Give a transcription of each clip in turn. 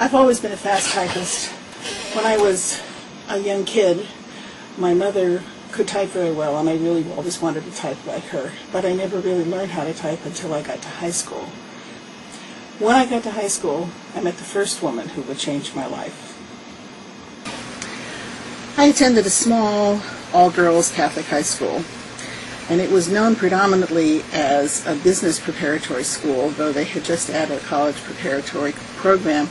I've always been a fast typist. When I was a young kid, my mother could type very well, and I really always wanted to type like her. But I never really learned how to type until I got to high school. When I got to high school, I met the first woman who would change my life. I attended a small, all-girls Catholic high school, and it was known predominantly as a business preparatory school, though they had just added a college preparatory program.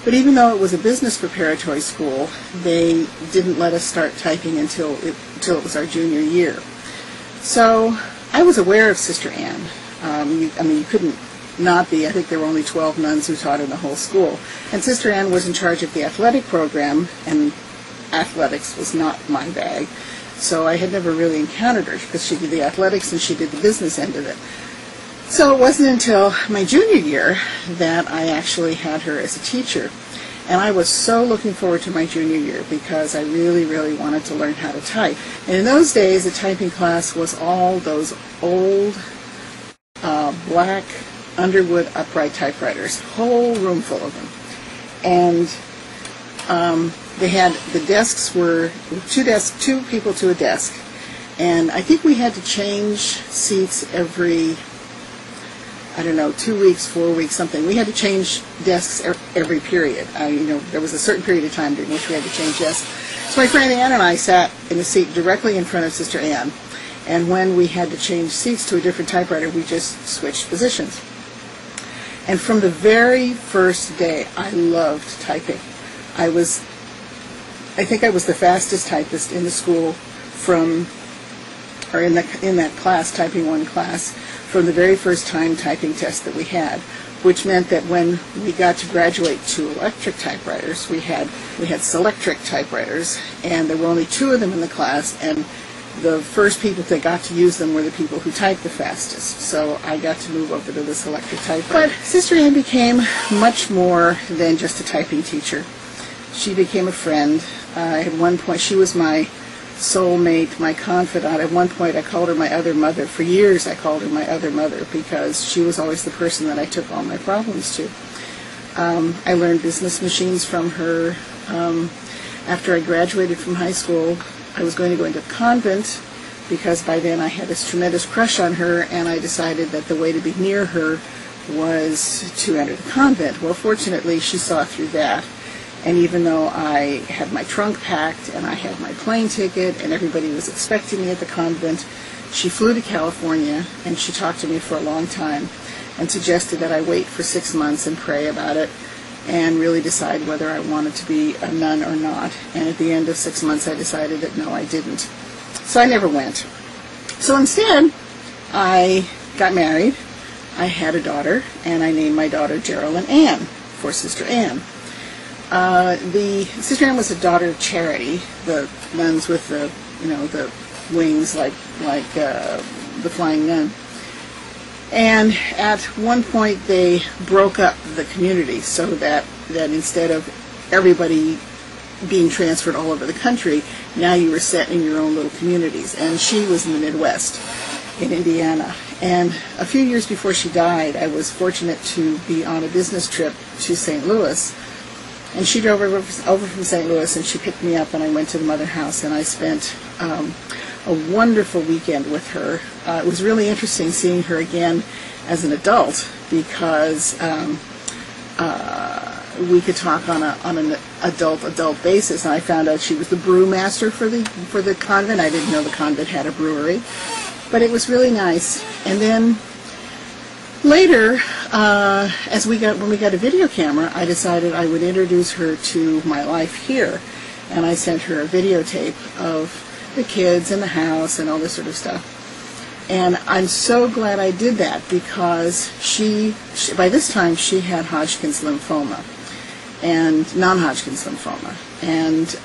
But even though it was a business preparatory school, they didn't let us start typing until it was our junior year. So I was aware of Sister Anne. You couldn't not be. I think there were only 12 nuns who taught in the whole school. And Sister Anne was in charge of the athletic program, and athletics was not my bag. So I had never really encountered her because she did the athletics and she did the business end of it. So it wasn't until my junior year that I actually had her as a teacher. And I was so looking forward to my junior year because I really, really wanted to learn how to type. And in those days, the typing class was all those old black Underwood upright typewriters, whole room full of them. And they had, the desks were two people to a desk. And I think we had to change seats every, 2 weeks, 4 weeks, something. We had to change desks every period. There was a certain period of time during which we had to change desks. So my friend Ann and I sat in a seat directly in front of Sister Anne. And when we had to change seats to a different typewriter, we just switched positions. And from the very first day, I loved typing. I think I was the fastest typist in the school in that class, Typing 1 class, from the very first time typing test that we had, which meant that when we got to graduate to electric typewriters, we had Selectric typewriters, and there were only 2 of them in the class, and the first people that got to use them were the people who typed the fastest. So I got to move over to this electric typewriter. But Sister Anne became much more than just a typing teacher. She became a friend. At one point, she was my soulmate, my confidant. At one point, I called her my other mother. For years, I called her my other mother because she was always the person that I took all my problems to. I learned business machines from her. After I graduated from high school, I was going to go into a convent because by then I had this tremendous crush on her, and I decided that the way to be near her was to enter the convent. Well, fortunately, she saw through that. And even though I had my trunk packed and I had my plane ticket and everybody was expecting me at the convent, she flew to California and she talked to me for a long time and suggested that I wait for 6 months and pray about it and really decide whether I wanted to be a nun or not. And at the end of 6 months, I decided that no, I didn't. So I never went. So instead, I got married, I had a daughter, and I named my daughter Geraldine Ann for Sister Anne. Sister Anne was a daughter of Charity, the nuns with the wings like the flying nun. And at one point they broke up the community so that instead of everybody being transferred all over the country, now you were set in your own little communities. And she was in the Midwest, in Indiana. And a few years before she died, I was fortunate to be on a business trip to St. Louis. And she drove over from St. Louis, and she picked me up, and I went to the Mother House, and I spent a wonderful weekend with her. It was really interesting seeing her again as an adult because we could talk on an adult basis, and I found out she was the brewmaster for the convent. I didn't know the convent had a brewery, but it was really nice. And then later, when we got a video camera, I decided I would introduce her to my life here, and I sent her a videotape of the kids and the house and all this sort of stuff. And I'm so glad I did that because she by this time she had Hodgkin's lymphoma and non-Hodgkin's lymphoma, and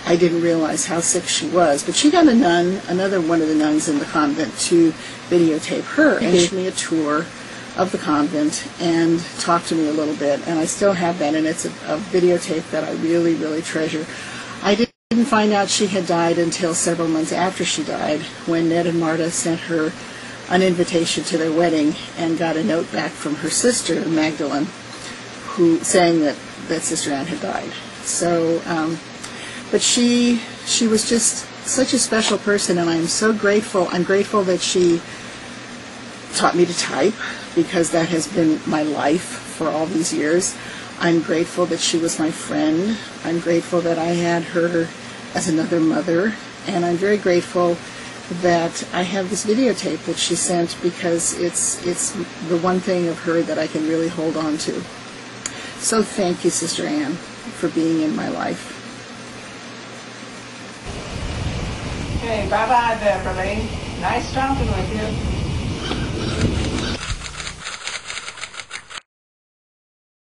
I didn't realize how sick she was. But she got another one of the nuns in the convent to videotape her and gave me a tour of the convent and talked to me a little bit, and I still have that, and it's a videotape that I really, really treasure. I didn't find out she had died until several months after she died, when Ned and Marta sent her an invitation to their wedding and got a note back from her sister, Magdalene, saying that that Sister Ann had died. So, but she was just such a special person, and I'm so grateful. I'm grateful that she taught me to type, because that has been my life for all these years. I'm grateful that she was my friend. I'm grateful that I had her as another mother, and I'm very grateful that I have this videotape that she sent, because it's the one thing of her that I can really hold on to. So thank you, Sister Ann, for being in my life. Okay, bye-bye, Beverly. Nice talking with you.